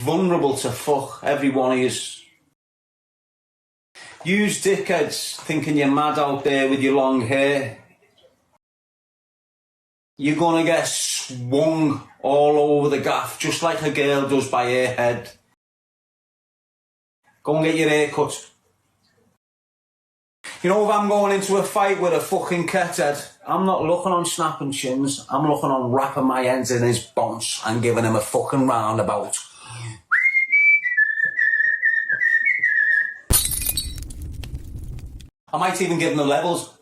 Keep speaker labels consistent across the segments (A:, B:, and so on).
A: vulnerable to fuck, every one of yous. Yous dickheads thinking you're mad out there with your long hair. You're gonna get swung all over the gaff just like a girl does by her head. Go and get your hair cut. You know, if I'm going into a fight with a fucking kethead, I'm not looking on snapping chins, I'm looking on wrapping my hands in his bones and giving him a fucking roundabout. I might even give him the levels.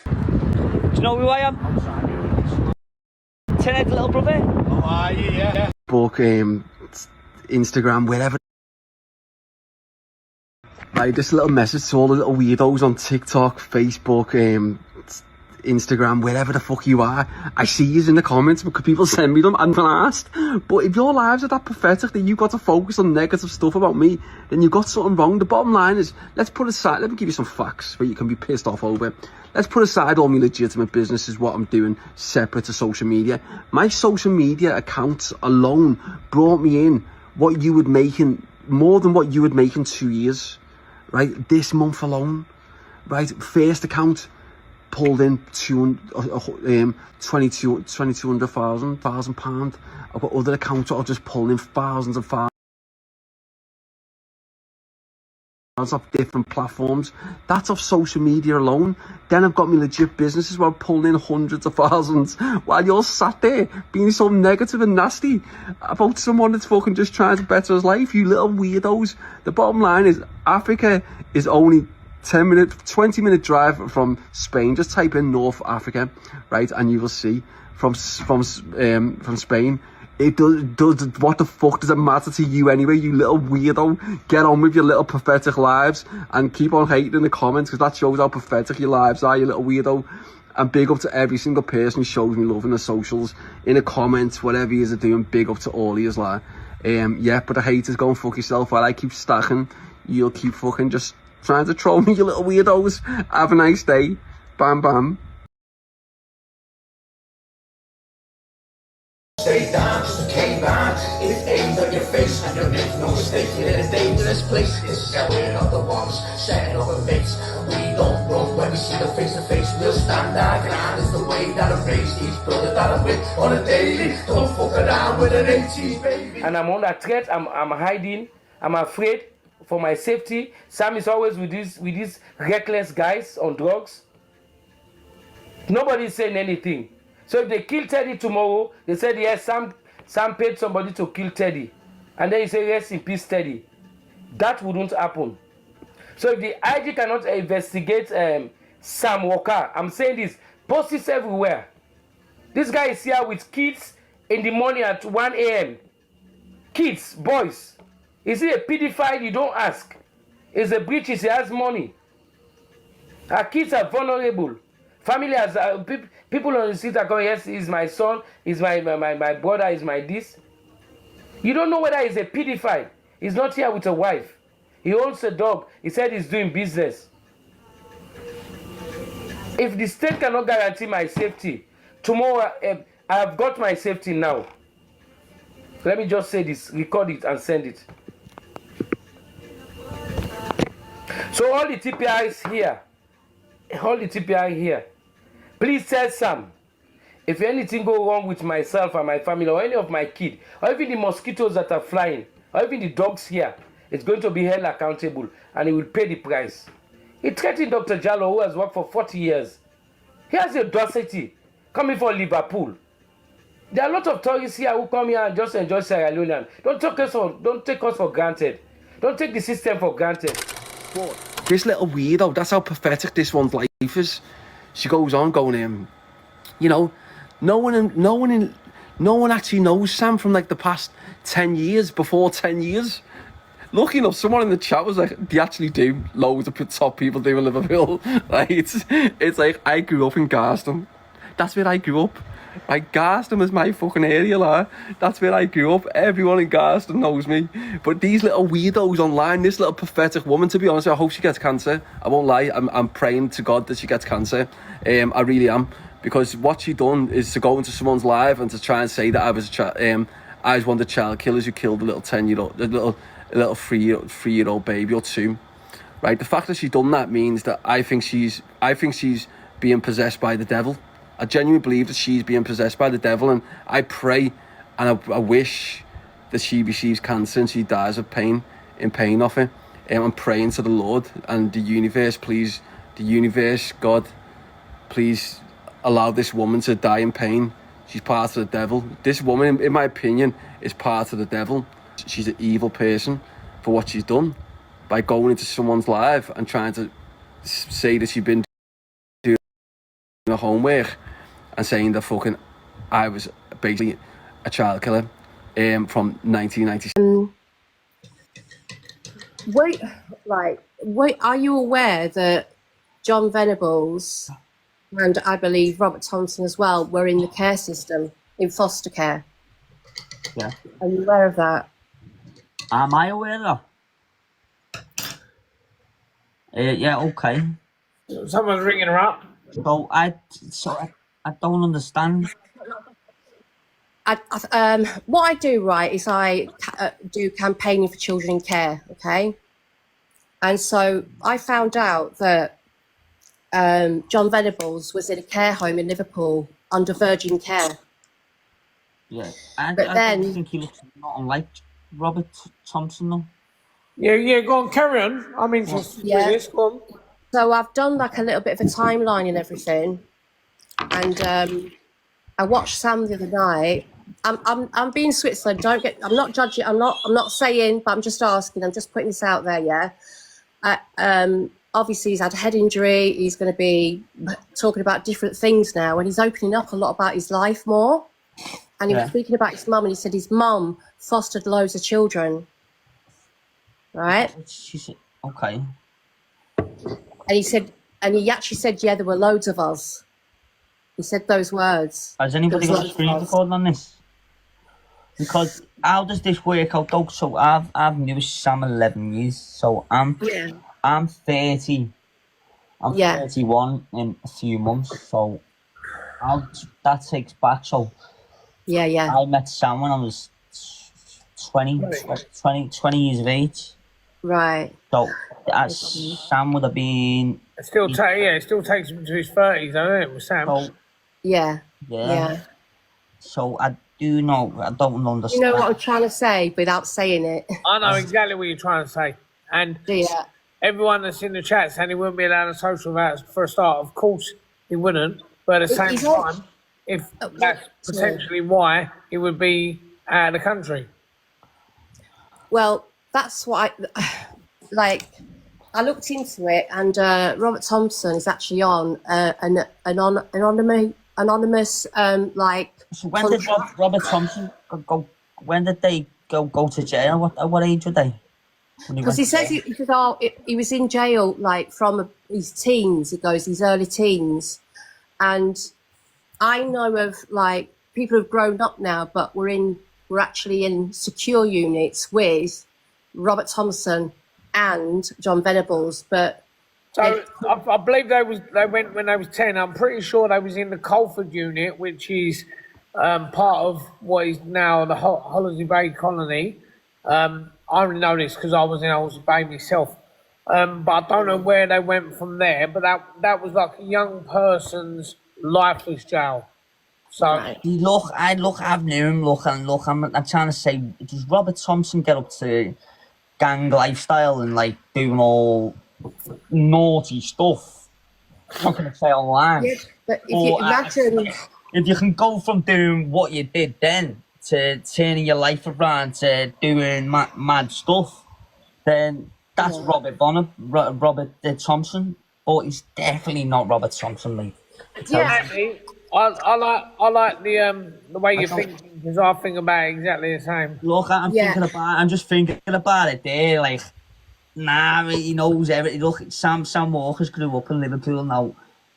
B: Do you know who I am? TinTin's little brother.
C: Oh, are you? Yeah.
D: Book, Instagram, wherever. Like, just a little message to all the little weirdos on TikTok, Facebook, Instagram, wherever the fuck you are. I see you in the comments because people send me them and I'm asked. But if your lives are that pathetic that you got to focus on negative stuff about me, then you've got something wrong. The bottom line is, let's put aside, let me give you some facts where you can be pissed off over. Let's put aside all my legitimate businesses, what I'm doing separate to social media. My social media accounts alone brought me in what you would make in, more than what you would make in 2 years. Right, this month alone, right, first account pulled in £2,200,000. I've got other accounts that are just pulling in thousands and thousands off different platforms. That's off social media alone. Then I've got my legit businesses where I'm pulling in hundreds of thousands while you're sat there being so negative and nasty about someone that's fucking just trying to better his life, you little weirdos. The bottom line is, Africa is only 20-minute drive from Spain. Just type in North Africa, right, and you will see from Spain. It does. What the fuck does it matter to you anyway, you little weirdo? Get on with your little pathetic lives and keep on hating in the comments, because that shows how pathetic your lives are, you little weirdo. And big up to every single person who shows me love in the socials, in the comments, whatever you are doing. Big up to all of you, like. Yeah, but the haters, go and fuck yourself. While I keep stacking, you'll keep fucking just trying to troll me, you little weirdos. Have a nice day. Bam bam.
E: Stay down, just came down. It's aimed at your face, and you make no mistake. You're in a dangerous place. It's gathering of the bombs, setting up a mates. We don't run when we see them face to face. We'll stand our ground. It's the way that I raise these brothers that I'm with on a daily. Don't fuck around with an 80s, baby.
F: And I'm under threat. I'm hiding. I'm afraid for my safety. Sam is always with these reckless guys on drugs. Nobody's saying anything. So if they kill Teddy tomorrow, they said, yes, Sam paid somebody to kill Teddy. And then you say, rest in peace, Teddy. That wouldn't happen. So if the IG cannot investigate Sam Walker, I'm saying this, post this everywhere. This guy is here with kids in the morning at 1 a.m. Kids, boys. Is he a pedophile? You don't ask. He's a breach, he has money. Our kids are vulnerable. Family has people on the street are going, yes, he's my son, he's my brother, he's my this. You don't know whether he's a pedophile. He's not here with a wife. He owns a dog. He said he's doing business. If the state cannot guarantee my safety, tomorrow I have got my safety now. Let me just say this, record it and send it. So all the TPIs here, please tell Sam, if anything go wrong with myself and my family or any of my kids, or even the mosquitoes that are flying, or even the dogs here, it's going to be held accountable and he will pay the price. He threatened Dr. Jallo, who has worked for 40 years. He has the audacity coming from Liverpool. There are a lot of tourists here who come here and just enjoy Sierra Leone. Don't take us for granted. Don't take the system for granted.
D: This little weirdo, that's how pathetic this one's life is. She goes on going, you know, no one actually knows Sam from like the past 10 years, before 10 years. Lucky enough, someone in the chat was like, they actually do. Loads of top people do in Liverpool. Like, it's like, I grew up in Garston. That's where I grew up. Like, Garston is my fucking area, like. That's where I grew up. Everyone in Garston knows me. But these little weirdos online, this little pathetic woman, to be honest, I hope she gets cancer. I won't lie, I'm praying to God that she gets cancer. I really am. because what she done is to go into someone's live and to try and say that I was one of the child killers who killed a little 10-year-old, a little 3-year-old baby or 2. Right, the fact that she's done that means that I think she's being possessed by the devil. I genuinely believe that she's being possessed by the devil, and I pray and I wish that she receives cancer and she dies of pain off it. I'm praying to the Lord and the universe, God, please allow this woman to die in pain. She's part of the devil. This woman, in my opinion, is part of the devil. She's an evil person for what she's done by going into someone's life and trying to say that she's been doing her homework and saying that fucking I was basically a child killer from 1996.
C: Wait, are you aware that John Venables and I believe Robert Thompson as well were in the care system, in foster care?
B: Yeah.
C: Are you aware of that?
B: Am I aware of that? Yeah, okay.
F: Someone's ringing her up.
B: So I don't understand.
C: What I do, right, is I do campaigning for children in care, okay? And so I found out that John Venables was in a care home in Liverpool under Virgin Care.
B: Yeah, I
C: then
B: don't think he looks not unlike Robert Thompson, though.
F: Yeah, go on, carry on. I'm interested in this. Go on.
C: So I've done like a little bit of a timeline and everything, and I watched Sam the other night. I'm being Switzerland. I'm not judging. I'm not saying, but I'm just asking. I'm just putting this out there. Yeah. Obviously, he's had a head injury. He's going to be talking about different things now, and he's opening up a lot about his life more. And he was speaking about his mum, and he said his mum fostered loads of children. Right?
B: She said, okay.
C: And he actually said, yeah, there were loads of us. He said those words.
B: Has anybody got a screen recording on this? Because how does this work out, though? So I've knew Sam 11 years, so I'm 30. I'm 31 in a few months, so that takes back. So
C: yeah.
B: I met Sam when I was 20 years of age.
C: Right.
B: So Sam would have been.
F: It still takes him to his 30s, doesn't it, with Sam?
B: So,
C: yeah.
B: So I don't understand.
C: You know what I'm trying to say without saying it.
F: I know exactly what you're trying to say. And everyone that's in the chat saying he wouldn't be allowed on social without for a start, of course he wouldn't. But at the same time, if that's potentially why he would be out of the country.
C: Well, that's what I looked into it, and Robert Thompson is actually on an anonymous
B: So when did Robert Thompson go? When did they go to jail? What age were they?
C: Because he says he was in jail from his teens. He goes his early teens, and I know of people who've grown up now, but we're actually in secure units with Robert Thompson and John Venables. But
F: so I believe they went when they was 10. I'm pretty sure they was in the Colford unit, which is part of what is now the Holiday Bay colony. I only know this because I was in Holiday Bay myself. But I don't know where they went from there. But that was like a young person's lifeless jail. So
B: I've known him. I'm trying to say, does Robert Thompson get up to gang lifestyle and doing all naughty stuff? I'm not gonna say online.
C: Yeah, but if you imagine,
B: if you can go from doing what you did then to turning your life around to doing mad stuff, then that's Robert Thompson. But he's definitely not Robert Thompson, mate.
F: I like the way you think, because I think about it exactly the same.
B: Look, I'm just thinking about it there, he knows everything. Look, Sam Walker's grew up in Liverpool now.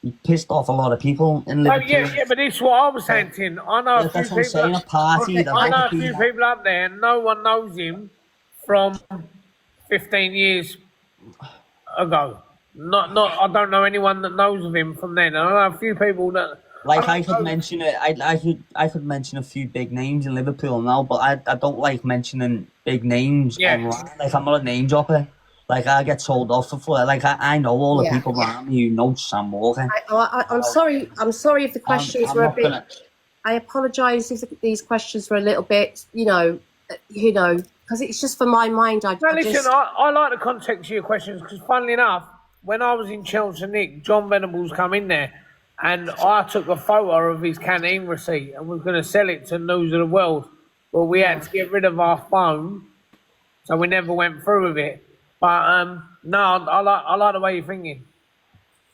B: He pissed off a lot of people in Liverpool.
F: Yeah, but this is what I was saying, Tin. I know a few people up there, and no one knows him from 15 years ago. Not. I don't know anyone that knows of him from then. I know a few people that
B: Like I could mention it. I could mention a few big names in Liverpool now, but I don't like mentioning big names online. Like I'm not a name dropper. Like I get told off for like I know all the
C: Yeah.
B: people around me who know Sam Walker.
C: I'm sorry. I'm sorry if the questions
B: I'm
C: were a
B: not
C: bit.
B: gonna.
C: I apologise if these questions were a little bit, because it's just for my mind.
G: No, listen, I like the context of your questions because, funnily enough, when I was in Chelsea, Nick, John Venables come in there, and I took a photo of his canteen receipt, and we were going to sell it to News of the World, but we had to get rid of our phone, so we never went through with it. But no, I like the way you're thinking.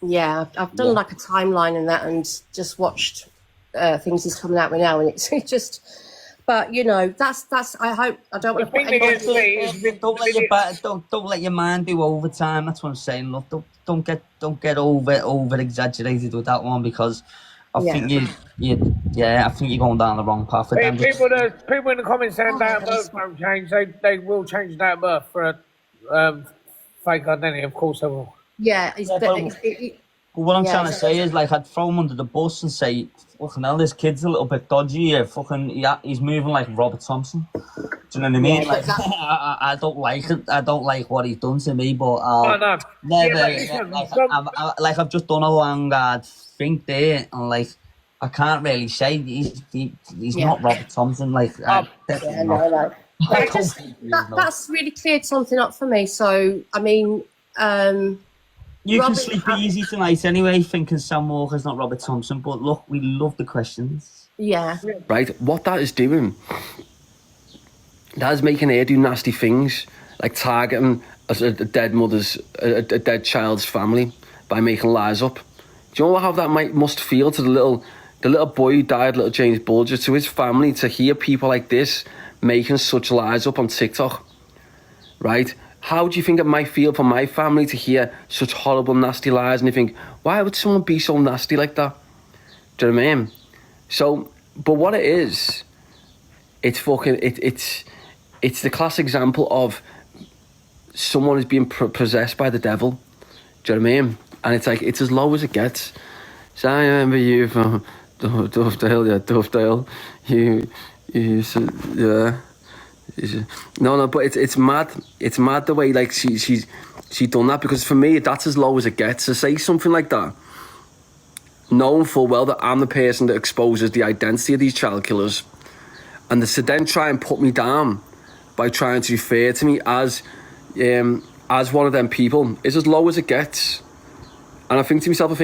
C: Yeah, I've done like a timeline and that, and just watched things he's coming out with now, and it's just. But that's. I hope I don't want to put anyone.
B: Don't let your mind do overtime. That's what I'm saying. Look, don't get over exaggerated with that one because I think I think you're going down the wrong path.
G: People in the comments saying date of birth won't change. They will change date of birth for a fake identity. Of course they will.
C: Yeah,
B: But what I'm trying to say is, like, I'd throw him under the bus and say, fucking hell, this kid's a little bit dodgy here. He's moving like Robert Thompson. Do you know what I mean?
C: Yeah,
B: like, I don't like it. I don't like what he's done to me, but
G: No.
B: I've just done a long hard think there, and like, I can't really say he's not Robert Thompson. Like,
C: that's really cleared something up for me. So, I mean,
B: you can sleep easy tonight anyway, thinking Sam Walker's not Robert Thompson. But look, we love the questions.
C: Yeah.
D: Right, what that is doing, that is making her do nasty things, like targeting a dead child's family by making lies up. Do you know how that must feel to the little boy who died, little James Bulger, to his family, to hear people like this making such lies up on TikTok, right? How do you think it might feel for my family to hear such horrible, nasty lies? And you think, why would someone be so nasty like that? Do you know what I mean? So, but what it is, it's the classic example of someone is being possessed by the devil. Do you know what I mean? And it's like, it's as low as it gets. So I remember you from Dovedale, yeah. No, but it's mad. It's mad the way like she's done that, because for me that's as low as it gets. To say something like that, knowing full well that I'm the person that exposes the identity of these child killers, and to then try and put me down by trying to refer to me as one of them people is as low as it gets. And I think to myself,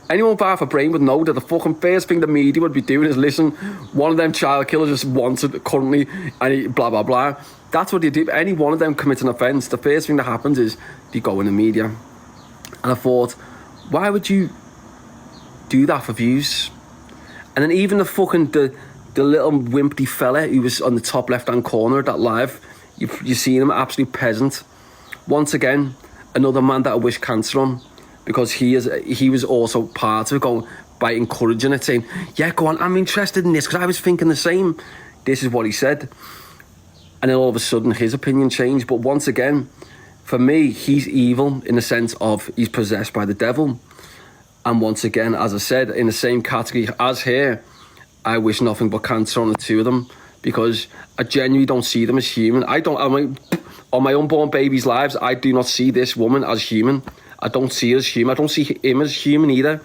D: anyone with half a brain would know that the fucking first thing the media would be doing is, listen, one of them child killers is wanted currently, and blah, blah, blah. That's what they do. Any one of them commits an offence, the first thing that happens is they go in the media. And I thought, why would you do that for views? And then even the little wimpy fella who was on the top left-hand corner of that live, you seen him, absolute peasant. Once again, another man that I wish cancer on, because he was also part of it, going by encouraging it, saying, yeah, go on, I'm interested in this, because I was thinking the same. This is what he said. And then all of a sudden his opinion changed. But once again, for me, he's evil in the sense of he's possessed by the devil. And once again, as I said, in the same category as her, I wish nothing but cancer on the two of them, because I genuinely don't see them as human. On my unborn baby's lives, I do not see this woman as human. I don't see her as human. I don't see him as human either.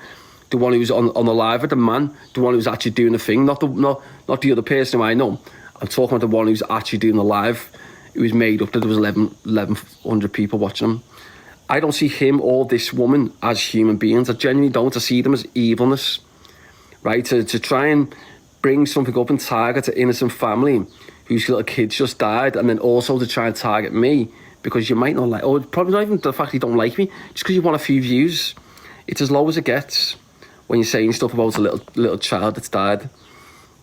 D: The one who's on the live, the man, the one who's actually doing the thing, not the other person who I know. I'm talking about the one who's actually doing the live. It was made up that there was 1,100 people watching him. I don't see him or this woman as human beings. I genuinely don't. I see them as evilness, right? To try and bring something up and target an innocent family whose little kids just died, and then also to try and target me because you might not like, or probably not even the fact you don't like me, just because you want a few views. It's as low as it gets when you're saying stuff about a little child that's died.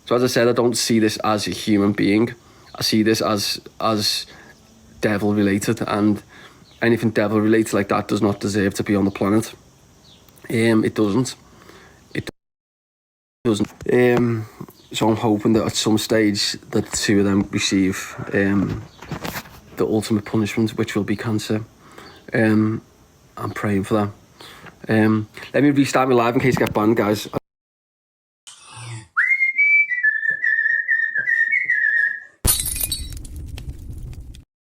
D: So as I said, I don't see this as a human being. I see this as devil related, and anything devil related like that does not deserve to be on the planet. It doesn't. So I'm hoping that at some stage that the two of them receive the ultimate punishment, which will be cancer. I'm praying for that. Let me restart my live in case I get banned, guys.